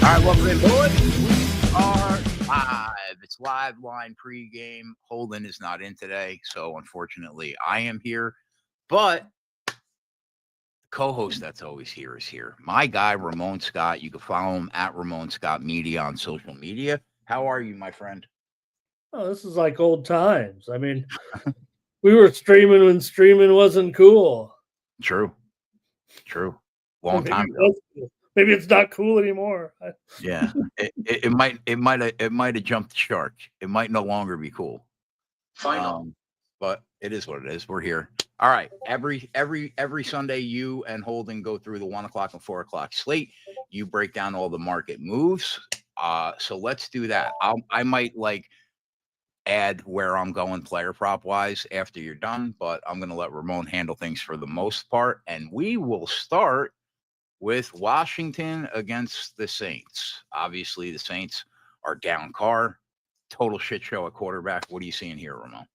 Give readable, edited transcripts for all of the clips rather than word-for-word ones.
All right, welcome in, boys. We are live. It's live line pregame. Holden is not in today, so unfortunately, I am here. But the co-host that's always here is here. My guy, Ramon Scott. You can follow him at Ramon Scott Media on social media. How are you, my friend? Oh, this is like old times. I mean, we were streaming when streaming wasn't cool. True. Or Long maybe time it ago. was cool. Maybe it's not cool anymore. Yeah, it might have jumped the shark. It might no longer be cool. But it is what it is. We're here. All right. Every Sunday, you and Holden go through the 1 o'clock and 4 o'clock slate. You break down all the market moves. So let's do that. I might add where I'm going player prop wise after you're done, but I'm gonna let Ramon handle things for the most part. And we will start with Washington against the Saints. Obviously, the Saints are down Carr. Total shit show at quarterback. What are you seeing here, Ramon?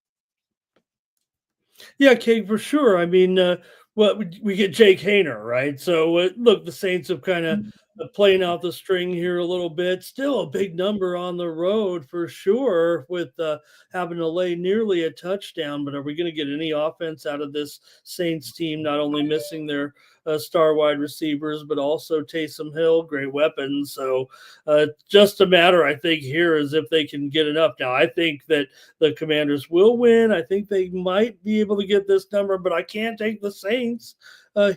Yeah, Keg, for sure. I mean, we get Jake Hayner, right? So look, the Saints have kind of playing out the string here a little bit. Still a big number on the road for sure, with having to lay nearly a touchdown. But are we going to get any offense out of this Saints team? Not only missing their star wide receivers, but also Taysom Hill, great weapons. So just a matter, I think, here is if they can get enough. Now, I think that the Commanders will win. I think they might be able to get this number, but I can't take the Saints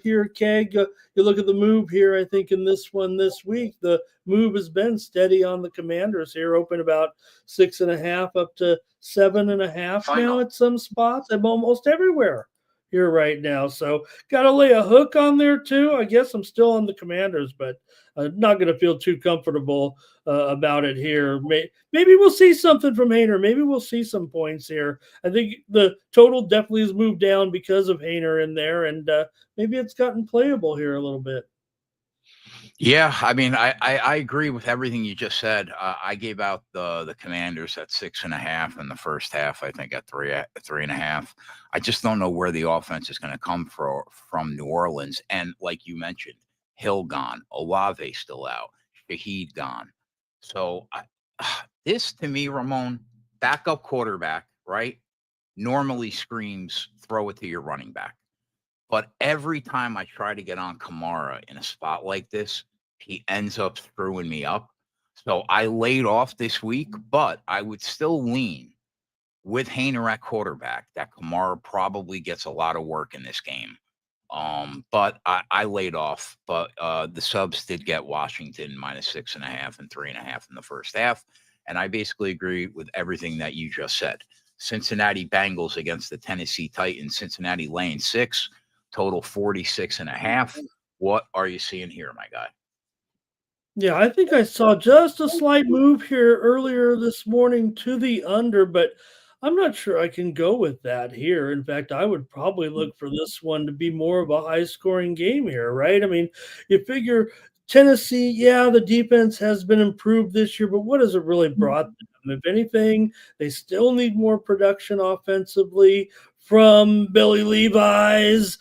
here, Keg. You look at the move here, I think in this one this week, the move has been steady on the Commanders here, open about 6.5 up to 7.5 now at some spots. I'm almost everywhere here right now. So got to lay a hook on there too. I guess I'm still on the Commanders, but not going to feel too comfortable about it here. Maybe we'll see something from Hayner. Maybe we'll see some points here. I think the total definitely has moved down because of Hayner in there, and maybe it's gotten playable here a little bit. Yeah, I mean, I agree with everything you just said. I gave out the Commanders at 6.5 in the first half. I think at 3.5. I just don't know where the offense is going to come from New Orleans. And like you mentioned, Hill gone, Olave still out, Shaheed gone. So this to me, Ramon, backup quarterback, right? Normally screams throw it to your running back. But every time I try to get on Kamara in a spot like this, he ends up screwing me up. So I laid off this week, but I would still lean with Hayner at quarterback that Kamara probably gets a lot of work in this game. But I laid off, but the subs did get Washington -6.5 and 3.5 in the first half. And I basically agree with everything that you just said. Cincinnati Bengals against the Tennessee Titans, Cincinnati laying 6, total 46.5. What are you seeing here, my guy? Yeah, I think I saw just a slight move here earlier this morning to the under, but I'm not sure I can go with that here. In fact, I would probably look for this one to be more of a high scoring game here, right? I mean, you figure Tennessee, yeah, the defense has been improved this year, but what has it really brought them? If anything, they still need more production offensively from Billy Levi's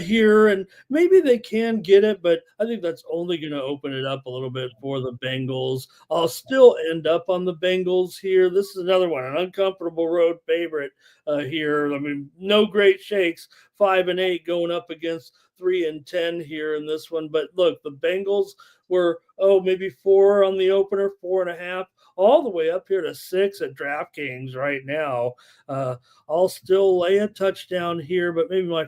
here, and maybe they can get it, but I think that's only going to open it up a little bit for the Bengals. I'll still end up on the Bengals here. This is another one, an uncomfortable road favorite here. I mean, no great shakes. 5-8 going up against 3-10 here in this one. But look, the Bengals were maybe 4 on the opener, 4.5, all the way up here to 6 at DraftKings right now. I'll still lay a touchdown here, but maybe my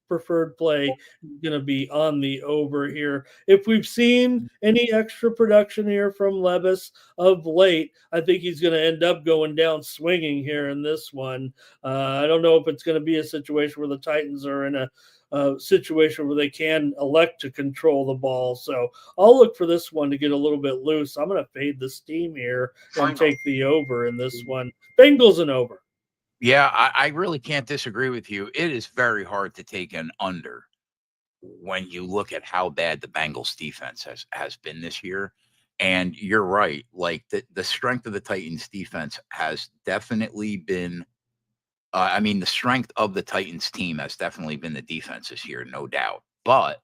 preferred play is going to be on the over here. If we've seen any extra production here from Levis of late, I think he's going to end up going down swinging here in this one. I don't know if it's going to be a situation where the Titans are in a situation where they can elect to control the ball. So I'll look for this one to get a little bit loose. I'm going to fade the steam here and take the over in this one. Bengals and over. Yeah, I really can't disagree with you. It is very hard to take an under when you look at how bad the Bengals defense has been this year. And you're right. Like the strength of the Titans defense has definitely been the strength of the Titans team has definitely been the defense this year, no doubt. But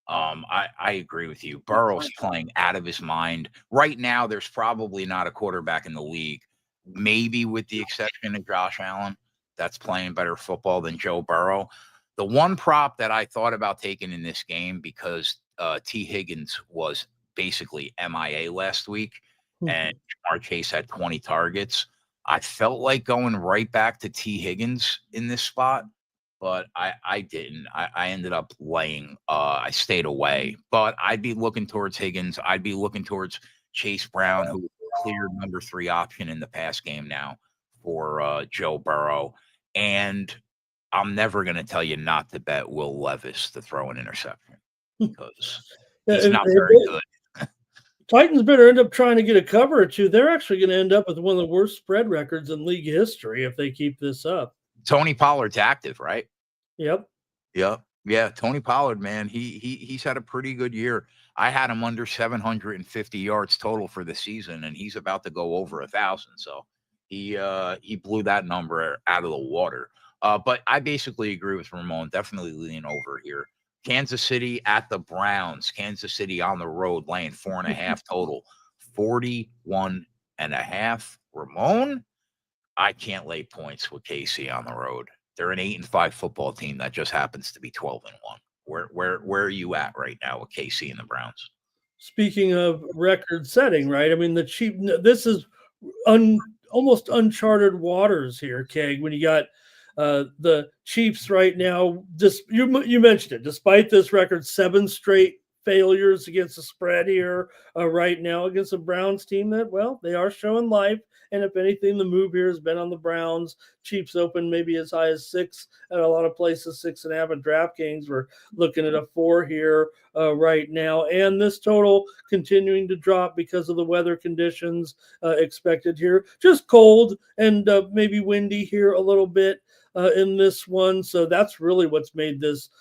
I agree with you. Burrow's playing out of his mind. Right now, there's probably not a quarterback in the league, maybe with the exception of Josh Allen, that's playing better football than Joe Burrow. The one prop that I thought about taking in this game because T. Higgins was basically MIA last week and Jamar Chase had 20 targets. I felt like going right back to T. Higgins in this spot, but I didn't. I ended up laying. I stayed away, but I'd be looking towards Higgins. I'd be looking towards Chase Brown, who is the clear number 3 option in the pass game now for Joe Burrow. And I'm never going to tell you not to bet Will Levis to throw an interception because he's not very good. Titans better end up trying to get a cover or two. They're actually going to end up with one of the worst spread records in league history if they keep this up. Tony Pollard's active, right? Yep. Yeah. Tony Pollard, man, he's had a pretty good year. I had him under 750 yards total for the season, and he's about to go over 1,000. So he blew that number out of the water. But I basically agree with Ramon. Definitely lean over here. Kansas City at the Browns. Kansas City on the road, laying 4.5 total. 41.5. Ramon, I can't lay points with KC on the road. They're an 8-5 football team that just happens to be 12-1. Where are you at right now with KC and the Browns? Speaking of record setting, right? I mean, this is almost uncharted waters here, Keg, when you got the Chiefs right now. Just you mentioned it. Despite this record, 7 straight failures against the spread here right now against the Browns team that, well, they are showing life. And if anything, the move here has been on the Browns. Chiefs open maybe as high as 6 at a lot of places, 6.5 at DraftKings. We're looking at a 4 here right now. And this total continuing to drop because of the weather conditions expected here. Just cold and maybe windy here a little bit in this one. So that's really what's made this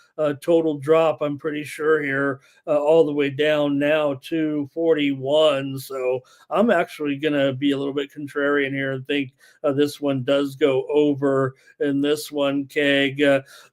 total drop, I'm pretty sure here, all the way down now to 41. So I'm actually going to be a little bit contrarian here and think this one does go over in this one, Keg.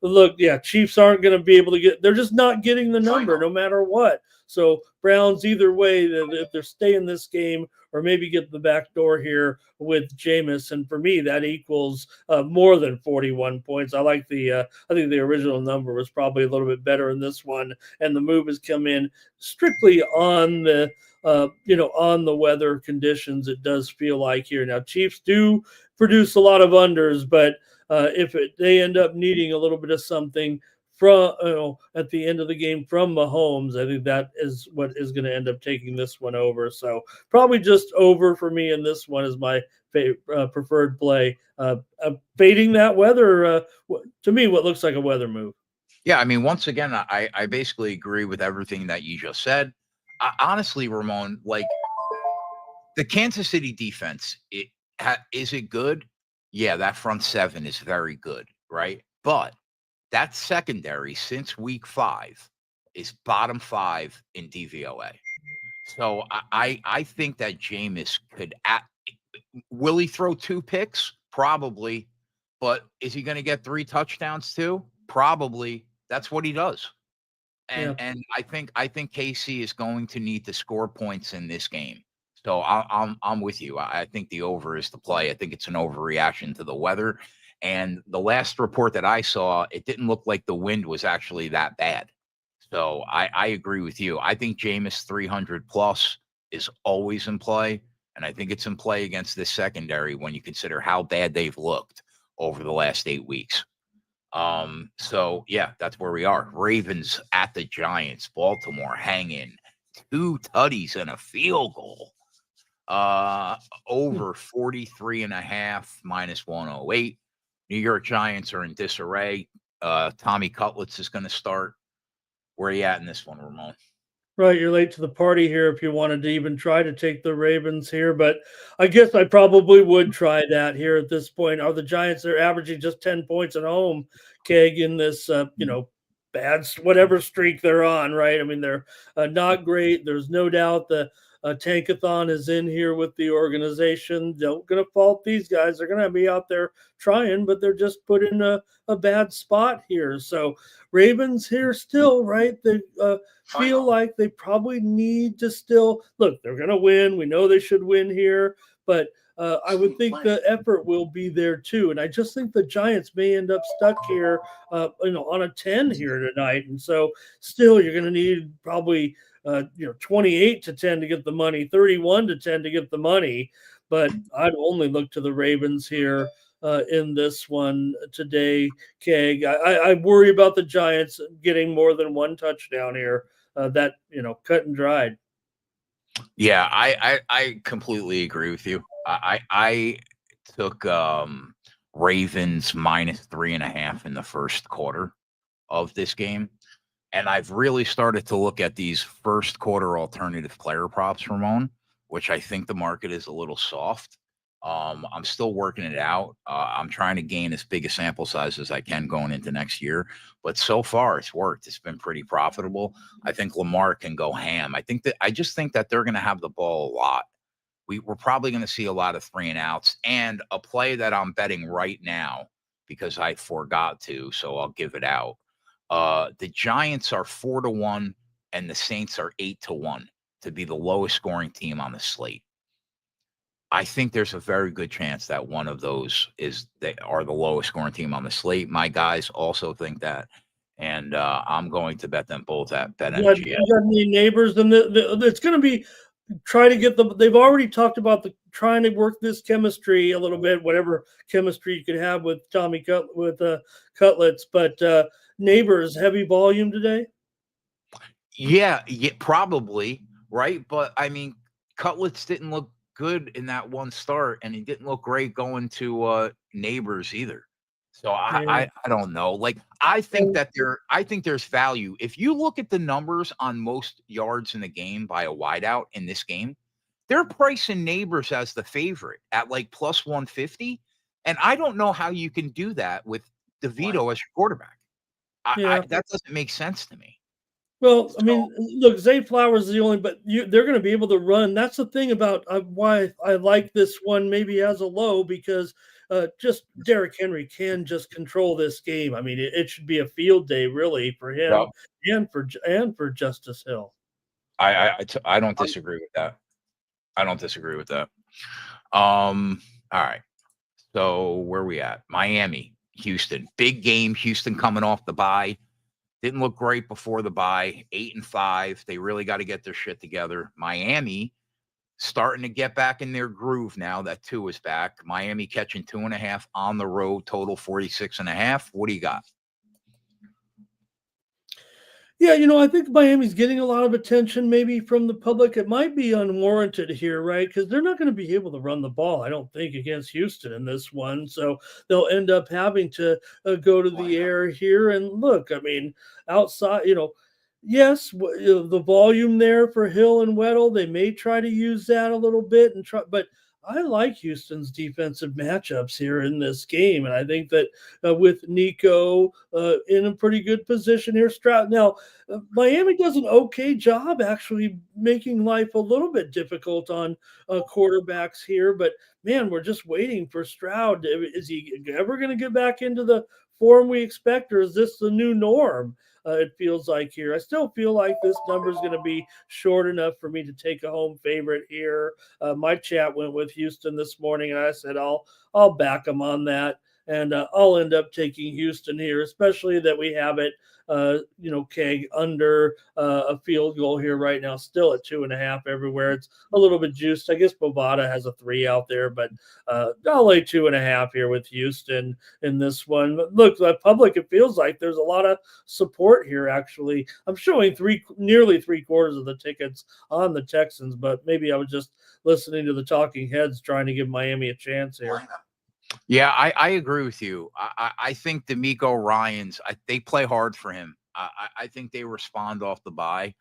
Look, yeah, Chiefs aren't going to be able to they're just not getting the number no matter what. So Browns, either way, if they're staying this game or maybe get the back door here with Jameis, and for me, that equals more than 41 points. I think the original number was probably a little bit better in this one, and the move has come in strictly on the on the weather conditions. It does feel like here now. Chiefs do produce a lot of unders, but if they end up needing a little bit of something from at the end of the game from Mahomes, I think that is what is going to end up taking this one over. So probably just over for me, and this one is my preferred play. Fading that weather, to me, what looks like a weather move. Yeah, I mean, once again, I basically agree with everything that you just said. Honestly, Ramon, like the Kansas City defense, is it good? Yeah, that front 7 is very good, right? But that secondary since week 5 is bottom 5 in DVOA. So I think that Jameis will he throw 2 picks? Probably. But is he going to get 3 touchdowns too? Probably. That's what he does. And I think KC is going to need to score points in this game. So I'm with you. I think the over is the play. I think it's an overreaction to the weather. And the last report that I saw, it didn't look like the wind was actually that bad. So I agree with you. I think Jameis 300 plus is always in play. And I think it's in play against this secondary when you consider how bad they've looked over the last 8 weeks. So yeah, that's where we are. Ravens at the Giants, Baltimore hanging 2 tutties and a field goal. Over 43.5 minus 108. New York Giants are in disarray. Tommy Cutlets is going to start. Where are you at in this one, Ramon? Right, you're late to the party here if you wanted to even try to take the Ravens here, but I guess I probably would try that here at this point. Are the Giants, they're averaging just 10 points at home, Keg, in this, bad whatever streak they're on, right? I mean, they're not great. There's no doubt the Tankathon is in here with the organization. Don't going to fault these guys. They're going to be out there trying, but they're just put in a bad spot here. So Ravens here still, right? They feel like they probably need to still look. They're going to win. We know they should win here, but I would think the effort will be there too. And I just think the Giants may end up stuck here, on a 10 here tonight. And so still you're going to need probably, 28-10 to get the money, 31-10 to get the money. But I'd only look to the Ravens here in this one today, Keg. I worry about the Giants getting more than one touchdown here. Cut and dried. Yeah, I completely agree with you. I took Ravens -3.5 in the first quarter of this game. And I've really started to look at these first quarter alternative player props, Ramon, which I think the market is a little soft. I'm still working it out. I'm trying to gain as big a sample size as I can going into next year. But so far, it's worked. It's been pretty profitable. I think Lamar can go ham. I just think that they're going to have the ball a lot. We're probably going to see a lot of 3 and outs, and a play that I'm betting right now because I forgot to, so I'll give it out. The Giants are 4-1 and the Saints are 8-1 to be the lowest scoring team on the slate. I think there's a very good chance that one of those they are the lowest scoring team on the slate. My guys also think that, and I'm going to bet them both at BetMGM. You got any neighbors? And it's going to be try to get them. They've already talked about trying to work this chemistry a little bit, whatever chemistry you could have with Cutlets, but neighbors heavy volume today. Yeah, probably right. But I mean, Cutlets didn't look good in that one start, and he didn't look great going to neighbors either. So I don't know. Like I think there's value. If you look at the numbers on most yards in the game by a wideout in this game, they're pricing neighbors as the favorite at like plus 150. And I don't know how you can do that with DeVito as your quarterback. That doesn't make sense to me. Well, I mean, look, Zay Flowers is the only, but they're going to be able to run. That's the thing about why I like this one maybe as a low, because just Derrick Henry can just control this game. I mean, it should be a field day really for him and for Justice Hill. I don't disagree with that. I don't disagree with that. All right. So where are we at? Miami, Houston, big game. Houston coming off the bye. Didn't look great before the bye. 8-5. They really got to get their shit together. Miami starting to get back in their groove now that 2 is back. Miami catching 2.5 on the road, total 46.5. What do you got? Yeah, I think Miami's getting a lot of attention maybe from the public. It might be unwarranted here, right? Because they're not going to be able to run the ball, I don't think, against Houston in this one. So they'll end up having to go to the air here. And look, I mean, outside, yes, the volume there for Hill and Weddle, they may try to use that a little bit but I like Houston's defensive matchups here in this game, and I think that with Nico in a pretty good position here, Stroud. Now, Miami does an okay job actually making life a little bit difficult on quarterbacks here, but man, we're just waiting for Stroud. Is he ever going to get back into the form we expect, or is this the new norm? It feels like here. I still feel like this number is going to be short enough for me to take a home favorite here. My chat went with Houston this morning, and I said I'll back them on that, and I'll end up taking Houston here, especially that we have it. Keg under a field goal here right now, still at 2.5 everywhere. It's a little bit juiced. I guess Bovada has a 3 out there, but I'll lay 2.5 here with Houston in this one. But look, the public, it feels like there's a lot of support here. Actually, I'm showing nearly 3/4 of the tickets on the Texans, but maybe I was just listening to the talking heads trying to give Miami a chance here. Yeah, I agree with you. I think D'Amico Ryans, they play hard for him. I think they respond off the bye,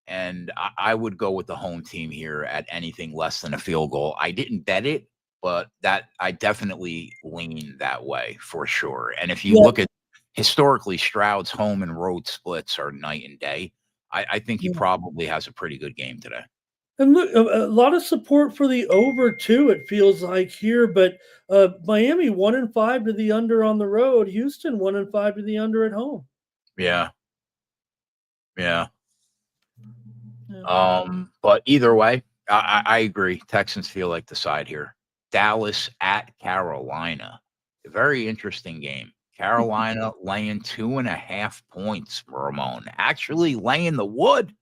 and I would go with the home team here at anything less than a field goal. I didn't bet it, but that I definitely lean that way for sure. And if you look at historically, Stroud's home and road splits are night and day. I think he probably has a pretty good game today. And look, a lot of support for the over too. It feels like here, but Miami 1-5 to the under on the road. Houston 1-5 to the under at home. Yeah. Yeah. Yeah. But either way, I agree. Texans feel like the side here. Dallas at Carolina. A very interesting game. Carolina laying 2.5 points, Ramon. Actually laying the wood.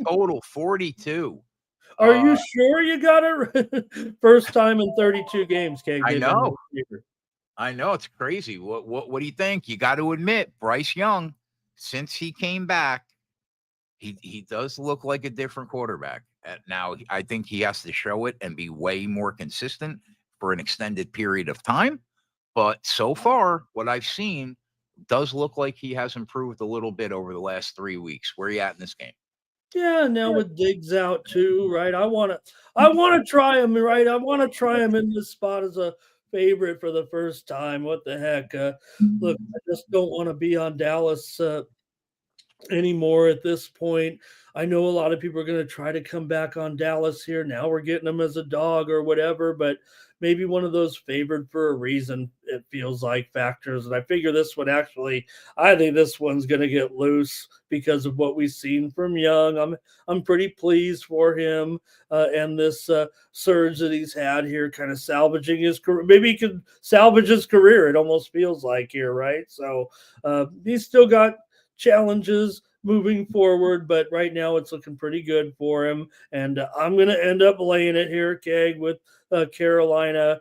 Total 42. Are you Uh, sure you got it? First time in 32 games, Keg, I they've been know. favored. I know it's crazy. What do you think? You got to admit, Bryce Young, since he came back, he does look like a different quarterback. Now, I think he has to show it and be way more consistent for an extended period of time. But so far, what I've seen does look like he has improved a little bit over the last 3 weeks. Where are you at in this game? Yeah, now with Diggs out too, right? I wanna try him, right? I wanna try him in this spot as a favorite for the first time. What the heck? Look, I just don't want to be on Dallas anymore at this point. I know a lot of people are going to try to come back on Dallas here. Now we're getting them as a dog or whatever, but maybe one of those favored for a reason, it feels like factors. And I figure this one actually, I think this one's going to get loose because of what we've seen from Young. I'm pretty pleased for him and this surge that he's had here, kind of salvaging his career. Maybe he could salvage his career. It almost feels like here, right? So he's still got challenges moving forward, but right now it's looking pretty good for him. And I'm going to end up laying it here, Keg, with Carolina.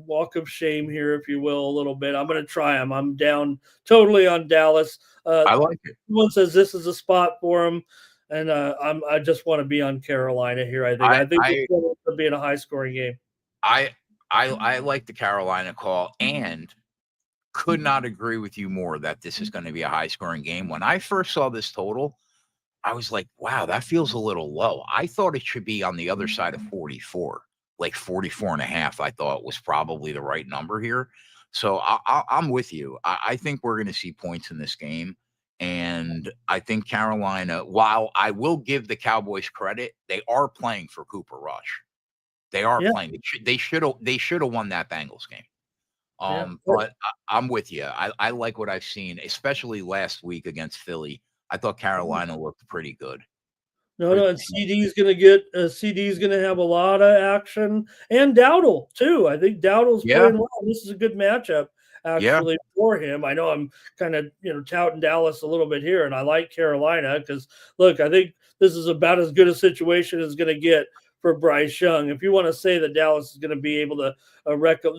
Walk of shame here, if you will, a little bit. I'm going to try him. I'm down totally on Dallas. I like it. Someone says this is a spot for him, and I just want to be on Carolina here. I think. I I think I it's going to be in a high scoring game. I I like the Carolina call and could not agree with you more that this is going to be a high scoring game. When I first saw this total, I was like, wow, that feels a little low. I thought it should be on the other side of 44, like 44 and a half. I thought was probably the right number here. So I'm with you. I think we're going to see points in this game. And I think Carolina, while I will give the Cowboys credit, they are playing for Cooper Rush. They are Yeah, playing. They should have won that Bengals game. yeah. But I'm with you. I like what I've seen, especially last week against Philly. I thought Carolina looked pretty good. No, Pretty no, and CD's gonna have a lot of action, and Dowdle too. I think Dowdle's Yeah, playing well. This is a good matchup yeah. actually for him. I know I'm kind of touting Dallas a little bit here, and I like Carolina because look, I think this is about as good a situation as going to get for Bryce Young. If you want to say that Dallas is going to be able to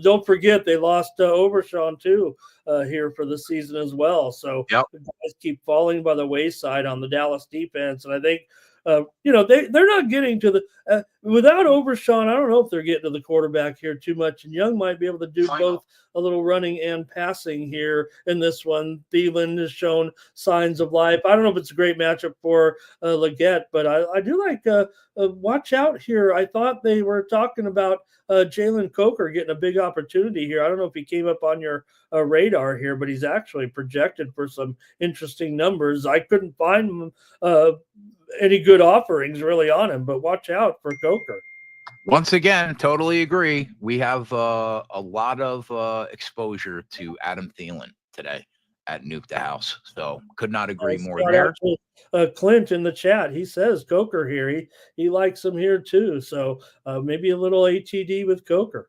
don't forget they lost Overshawn too here for the season as well. So Yep. the guys keep falling by the wayside on the Dallas defense, and I think they're not getting to the without Overshawn. I don't know if they're getting to the quarterback here too much, and Young might be able to do both a little running and passing here in this one. Thielen has shown signs of life. I don't know if it's a great matchup for Leggett, but I do like watch out here. I thought they were talking about Jalen Coker getting a big opportunity here. I don't know if he came up on your radar here, but he's actually projected for some interesting numbers. I couldn't find him any good offerings really on him, but watch out for Coker. Once again, totally agree. We have a lot of exposure to Adam Thielen today at Nuke the House. So could not agree more Shout out there. to Clint in the chat. He says Coker here. He likes him here too. So maybe a little ATD with Coker.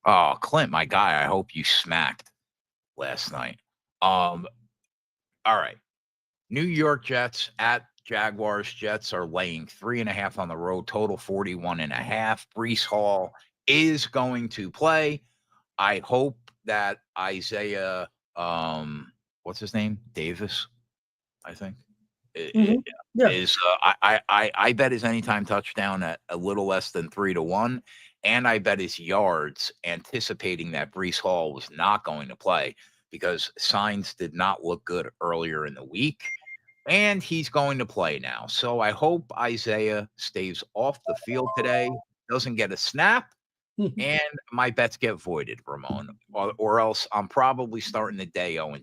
Oh, Clint, my guy. I hope you smacked last night. All right. New York Jets at Jaguars. Jets are laying 3.5 on the road, total 41.5. Brees Hall is going to play. I hope that Isaiah, what's his name? Davis, I think. Mm-hmm. Yeah. Is I bet his anytime touchdown at a little less than 3-1, and I bet his yards, anticipating that Brees Hall was not going to play because signs did not look good earlier in the week, and he's going to play now. So I hope Isaiah stays off the field today, doesn't get a snap, and my bets get voided, Ramon, or else I'm probably starting the day 0-2.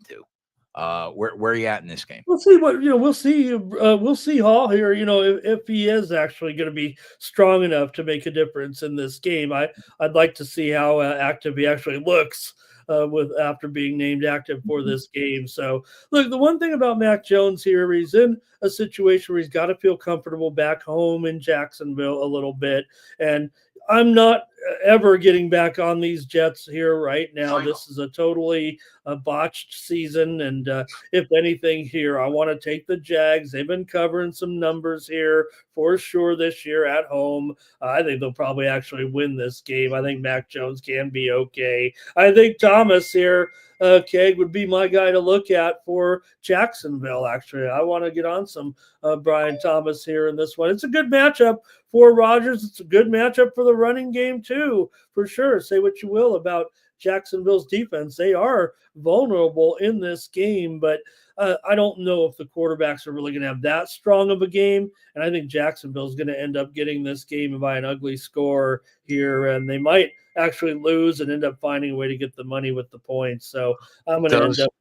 Where are you at in this game? We'll see what we'll see Hall here. If he is actually going to be strong enough to make a difference in this game. I'd like to see how active he actually looks with after being named active for this game. So look, the one thing about Mac Jones here, he's in a situation where he's got to feel comfortable back home in Jacksonville a little bit, and I'm not ever getting back on these Jets here right now. This is a totally botched season, and if anything here, I want to take the Jags. They've been covering some numbers here for sure this year at home. I think they'll probably actually win this game. I think Mac Jones can be okay. I think Thomas here, Keg, would be my guy to look at for Jacksonville, actually. I want to get on some Brian Thomas here in this one. It's a good matchup for Rodgers. It's a good matchup for the running game, too, for sure. Say what you will about Jacksonville's defense. They are vulnerable in this game, but I don't know if the quarterbacks are really going to have that strong of a game. And I think Jacksonville's going to end up getting this game by an ugly score here, and they might actually lose and end up finding a way to get the money with the points. So I'm going to end up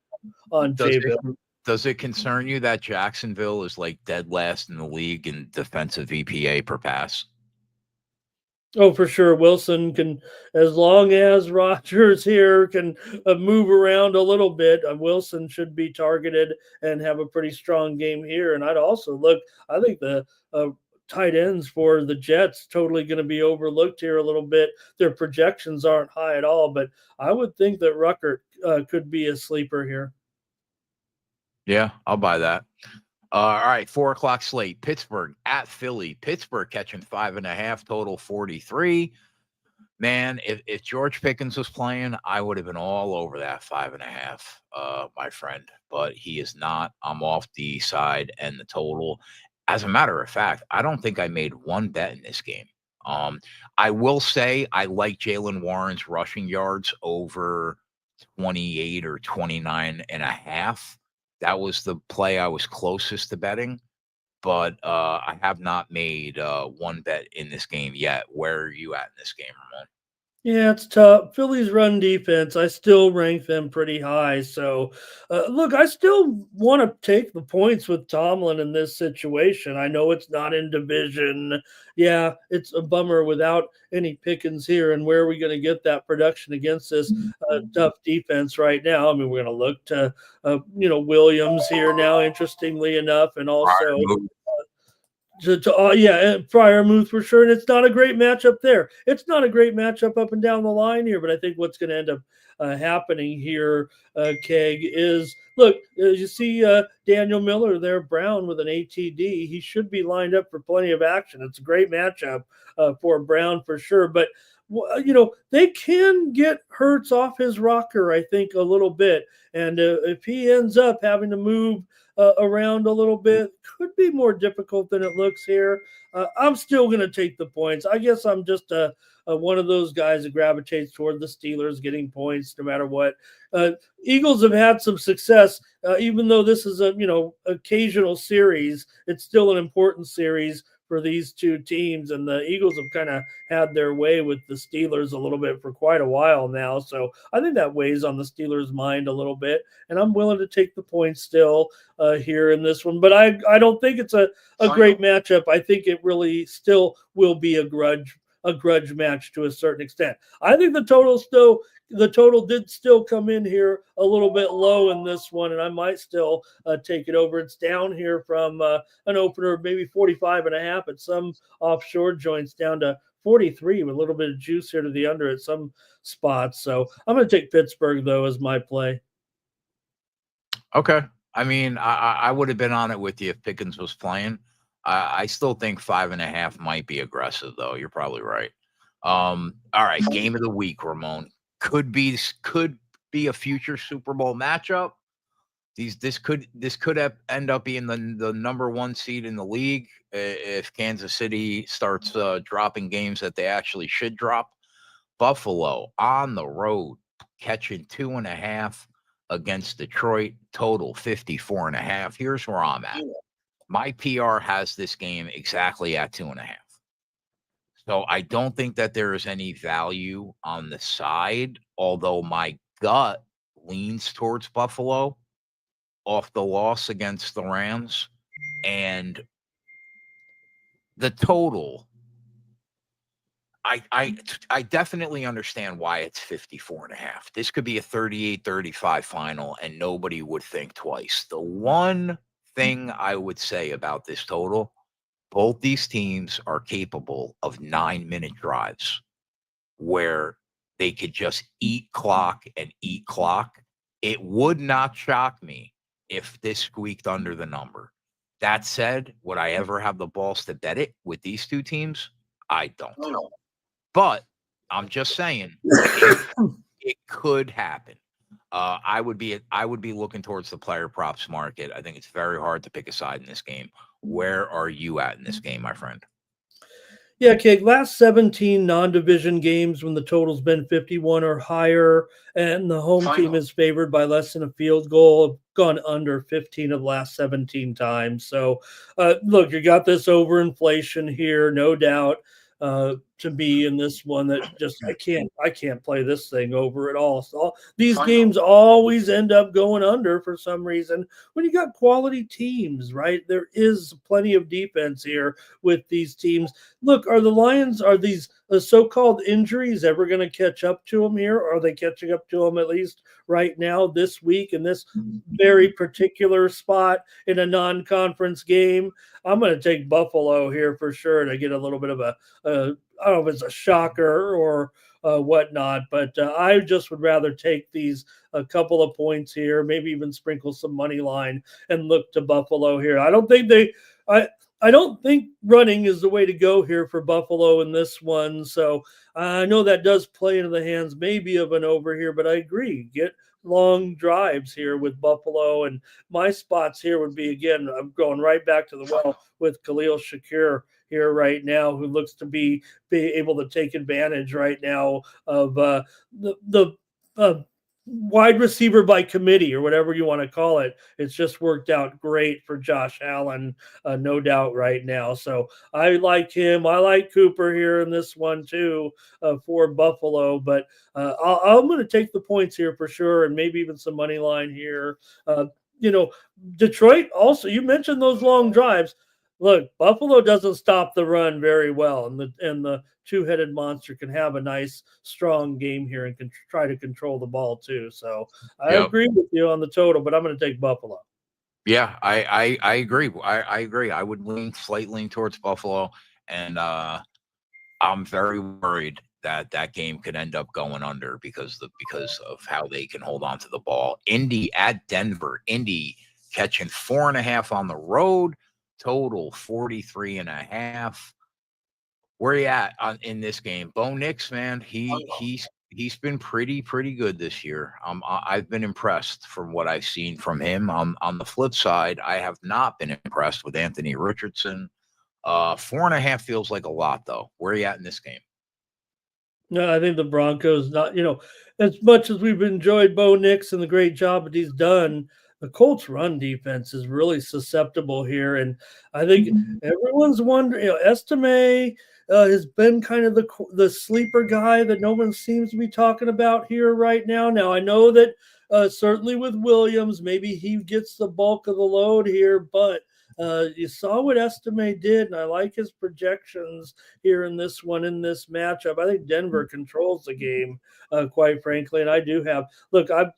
on Jabil. Does it concern you that Jacksonville is like dead last in the league in defensive EPA per pass? Oh, for sure. Wilson can, as long as Rodgers here can move around a little bit, Wilson should be targeted and have a pretty strong game here. And I'd also look, I think the tight ends for the Jets totally going to be overlooked here a little bit. Their projections aren't high at all, but I would think that Ruckert could be a sleeper here. Yeah, I'll buy that. All right, 4:00 slate. Pittsburgh at Philly. Pittsburgh catching 5.5, total 43. Man, if George Pickens was playing, I would have been all over that 5.5, my friend. But he is not. I'm off the side and the total. As a matter of fact, I don't think I made one bet in this game. I will say I like Jalen Warren's rushing yards over 28 or 29.5. That was the play I was closest to betting, but I have not made one bet in this game yet. Where are you at in this game, Ramon? Yeah, it's tough. Philly's run defense, I still rank them pretty high. So, look, I still want to take the points with Tomlin in this situation. I know it's not in division. Yeah, it's a bummer without any Pickens here. And where are we going to get that production against this tough defense right now? I mean, we're going to look to, Williams here now, interestingly enough, and also Fryermuth for sure. And it's not a great matchup there. It's not a great matchup up and down the line here, but I think what's going to end up happening here, Keg, is look, you see Daniel Miller there, Brown with an ATD. He should be lined up for plenty of action. It's a great matchup for Brown for sure. But they can get Hurts off his rocker, I think, a little bit. And if he ends up having to move around a little bit, could be more difficult than it looks here. I'm still going to take the points. I guess I'm just one of those guys that gravitates toward the Steelers getting points no matter what. Eagles have had some success, even though this is a occasional series. It's still an important series for these two teams, and the Eagles have kind of had their way with the Steelers a little bit for quite a while now. So I think that weighs on the Steelers' mind a little bit, and I'm willing to take the points still here in this one. But I don't think it's a great matchup. I think it really still will be a grudge match to a certain extent. I think the total did still come in here a little bit low in this one, and I might still take it over. It's down here from an opener of maybe 45.5 at some offshore joints down to 43 with a little bit of juice here to the under at some spots. So I'm going to take Pittsburgh, though, as my play. Okay. I mean, I would have been on it with you if Pickens was playing. I still think 5.5 might be aggressive, though. You're probably right. All right, game of the week, Ramon. Could be a future Super Bowl matchup. This could end up being the number one seed in the league if Kansas City starts dropping games that they actually should drop. Buffalo on the road catching 2.5 against Detroit, total 54.5. Here's where I'm at. My PR has this game exactly at 2.5. So I don't think that there is any value on the side, although my gut leans towards Buffalo. off the loss against the Rams, and the total. I definitely understand why it's 54.5. This could be a 38-35 final, and nobody would think twice. The one thing I would say about this total, both these teams are capable of 9-minute drives where they could just eat clock and eat clock. It would not shock me if this squeaked under the number. That said, would I ever have the balls to bet it with these two teams? I don't. But I'm just saying it could happen. I would be looking towards the player props market. I think it's very hard to pick a side in this game. Where are you at in this game, my friend? Yeah, Keg, last 17 non-division games when the total's been 51 or higher and the home team is favored by less than a field goal, have gone under 15 of the last 17 times. So, look, you got this overinflation here, no doubt. To be in this one that just I can't play this thing over at all. So these games always end up going under for some reason when you got quality teams, right? There is plenty of defense here with these teams. Look, are these so-called injuries ever going to catch up to them here? Are they catching up to them at least right now this week in this very particular spot in a non-conference game? I'm going to take Buffalo here for sure to get a little bit of I don't know if it's a shocker or whatnot, but I just would rather take these a couple of points here, maybe even sprinkle some money line and look to Buffalo here. I don't think running is the way to go here for Buffalo in this one. So I know that does play into the hands maybe of an over here, but I agree. Get long drives here with Buffalo. And my spots here would be, again, I'm going right back to the well with Khalil Shakir here right now, who looks to be able to take advantage right now of the wide receiver by committee or whatever you want to call it. It's just worked out great for Josh Allen, no doubt right now. So I like him. I like Cooper here in this one too for Buffalo, but I'm going to take the points here for sure, and maybe even some money line here. Detroit also, you mentioned those long drives. Look, Buffalo doesn't stop the run very well, and the two-headed monster can have a nice, strong game here and can try to control the ball too. So I agree with you on the total, but I'm going to take Buffalo. Yeah, I agree. I agree. I would slightly lean towards Buffalo, and I'm very worried that game could end up going under because of how they can hold on to the ball. Indy at Denver. Indy catching 4.5 on the road. Total 43.5. Where are you at in this game? Bo Nix, man, he's been pretty good this year. I've been impressed from what I've seen from him. On the flip side, I have not been impressed with Anthony Richardson. 4.5 feels like a lot, though. Where are you at in this game? No, I think the Broncos, not as much as we've enjoyed Bo Nix and the great job that he's done, the Colts' run defense is really susceptible here, and I think everyone's wondering. Estime has been kind of the sleeper guy that no one seems to be talking about here right now. Now I know that certainly with Williams, maybe he gets the bulk of the load here, but you saw what Estime did, and I like his projections here in this one, in this matchup. I think Denver controls the game, quite frankly, and I do have look. I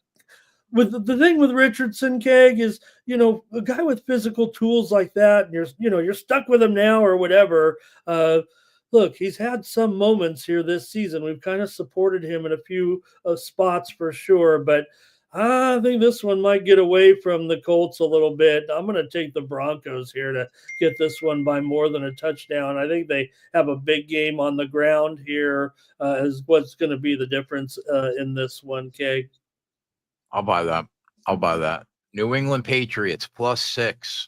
with the thing with Richardson, Keg, is a guy with physical tools like that, and you're stuck with him now or whatever. Look, he's had some moments here this season. We've kind of supported him in a few spots for sure, but I think this one might get away from the Colts a little bit. I'm going to take the Broncos here to get this one by more than a touchdown. I think they have a big game on the ground here is what's going to be the difference in this one, Keg. I'll buy that. New England Patriots +6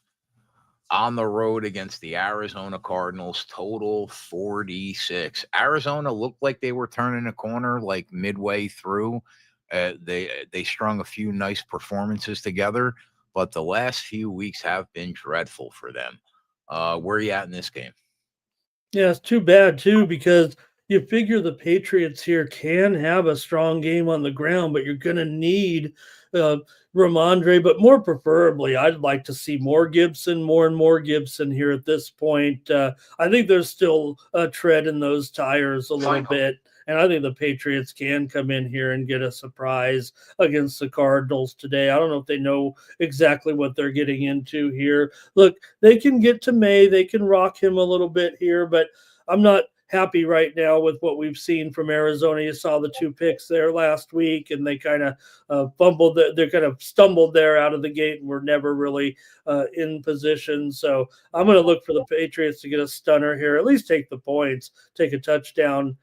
on the road against the Arizona Cardinals. Total 46. Arizona looked like they were turning a corner like midway through. They strung a few nice performances together, but the last few weeks have been dreadful for them. Where are you at in this game? Yeah, it's too bad too, because you figure the Patriots here can have a strong game on the ground, but you're going to need Ramondre, but more preferably, I'd like to see more Gibson, more and more Gibson here at this point. I think there's still a tread in those tires a little bit. And I think the Patriots can come in here and get a surprise against the Cardinals today. I don't know if they know exactly what they're getting into here. Look, they can get to May. They can rock him a little bit here, but I'm not happy right now with what we've seen from Arizona. You saw the 2 picks there last week, and they kind of fumbled. They kind of stumbled there out of the gate and were never really in position. So I'm going to look for the Patriots to get a stunner here, at least take the points, take a touchdown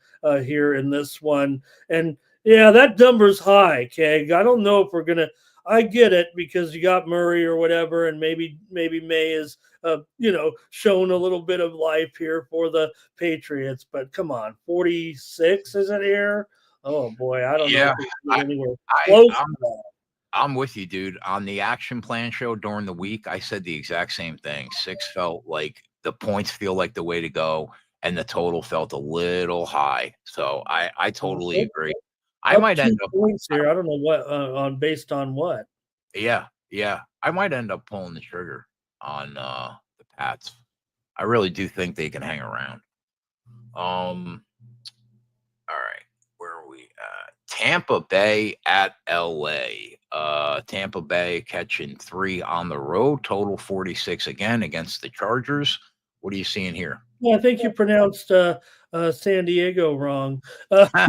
here in this one. And yeah, that number's high, Keg. I don't know if we're going to. I get it because you got Murray or whatever, and maybe May is shown a little bit of life here for the Patriots. But come on, 46 is it here? Oh boy, I don't know Yeah, if we can get anywhere I, close I'm to that. I'm with you, dude. On the action plan show during the week, I said the exact same thing. 6 felt like the points feel like the way to go, and the total felt a little high. So I totally agree. I Up might end 2 up, points here. I don't know what on based on what. yeah, I might end up pulling the trigger on the Pats. I really do think they can hang around. All right, where are we at? Tampa Bay at LA. Tampa Bay catching 3 on the road, total 46 again against the Chargers. What are you seeing here? Yeah, I think you pronounced San Diego wrong. Uh,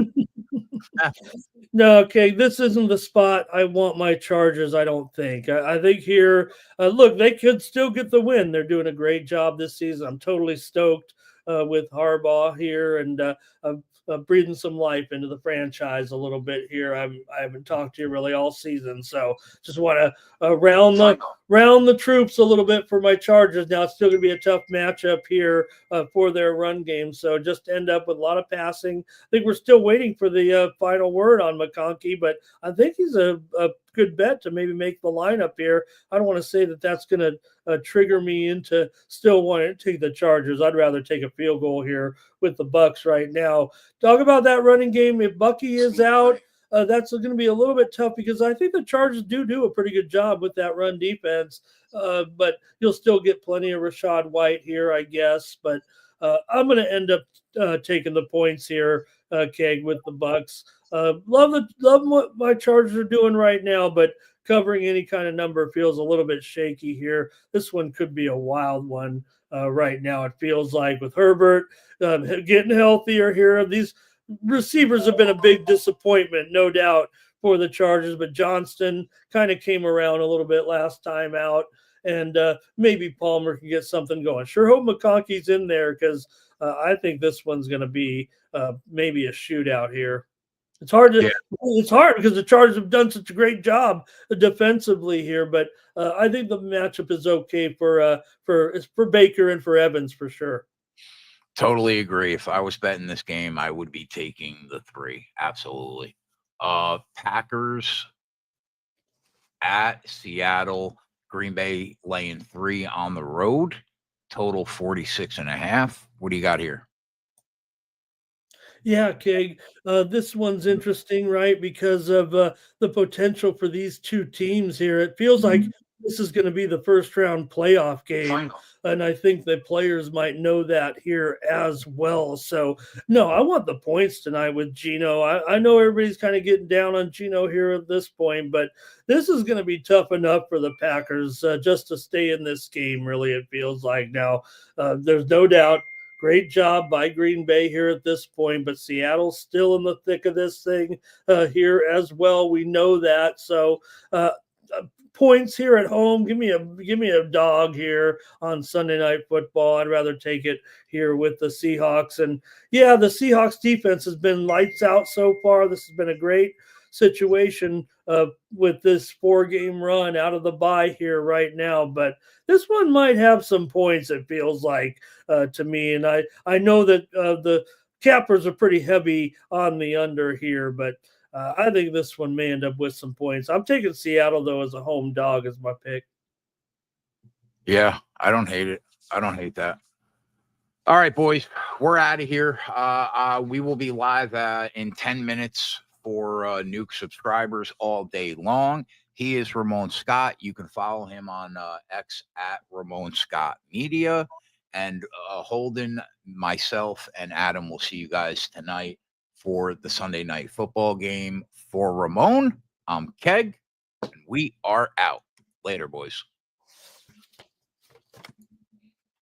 No, okay, this isn't the spot I want my Chargers, I don't think. I think here, look, they could still get the win. They're doing a great job this season. I'm totally stoked with Harbaugh here and breathing some life into the franchise a little bit here. I haven't talked to you really all season, so just want to round the troops a little bit for my Chargers. Now it's still going to be a tough matchup here for their run game, so just end up with a lot of passing. I think we're still waiting for the final word on McConkey, but I think he's a good bet to maybe make the lineup here. I don't want to say that that's going to trigger me into still wanting to take the Chargers. I'd rather take a field goal here with the Bucks right now. Talk about that running game. If Bucky is out, that's going to be a little bit tough because I think the Chargers do a pretty good job with that run defense. But you'll still get plenty of Rashad White here, I guess. But I'm going to end up taking the points here, Keg, with the Bucks. Love what my Chargers are doing right now, but covering any kind of number feels a little bit shaky here. This one could be a wild one right now. It feels like with Herbert getting healthier here. These receivers have been a big disappointment, no doubt, for the Chargers, but Johnston kind of came around a little bit last time out, and maybe Palmer can get something going. Sure hope McConkey's in there because I think this one's going to be maybe a shootout here. It's hard Yeah, because the Chargers have done such a great job defensively here, but I think the matchup is okay for Baker and for Evans for sure. totally agree. If I was betting this game, I would be taking the 3. Absolutely. Packers at Seattle. Green Bay laying 3 on the road, total 46.5. What do you got here? Yeah, Keg. This one's interesting, right? Because of the potential for these 2 teams here. It feels like this is going to be the first round playoff game. And I think the players might know that here as well. So, no, I want the points tonight with Gino. I know everybody's kind of getting down on Gino here at this point, but this is going to be tough enough for the Packers just to stay in this game, really, it feels like. Now, there's no doubt. Great job by Green Bay here at this point, but Seattle's still in the thick of this thing here as well. We know that. So points here at home. Give me a dog here on Sunday Night Football. I'd rather take it here with the Seahawks. And yeah, the Seahawks defense has been lights out so far. This has been a great situation with this 4-game run out of the bye here right now, but this one might have some points, it feels like to me, and I know that the cappers are pretty heavy on the under here, but I think this one may end up with some points. I'm taking Seattle though as a home dog as my pick. Yeah, I don't hate it. I don't hate that. All right, boys, we're out of here. We will be live in 10 minutes for Nuke subscribers all day long. He is Ramon Scott. You can follow him on X at Ramon Scott Media. And Holden, myself, and Adam will see you guys tonight for the Sunday night football game. For Ramon, I'm Keg, and we are out. Later, boys.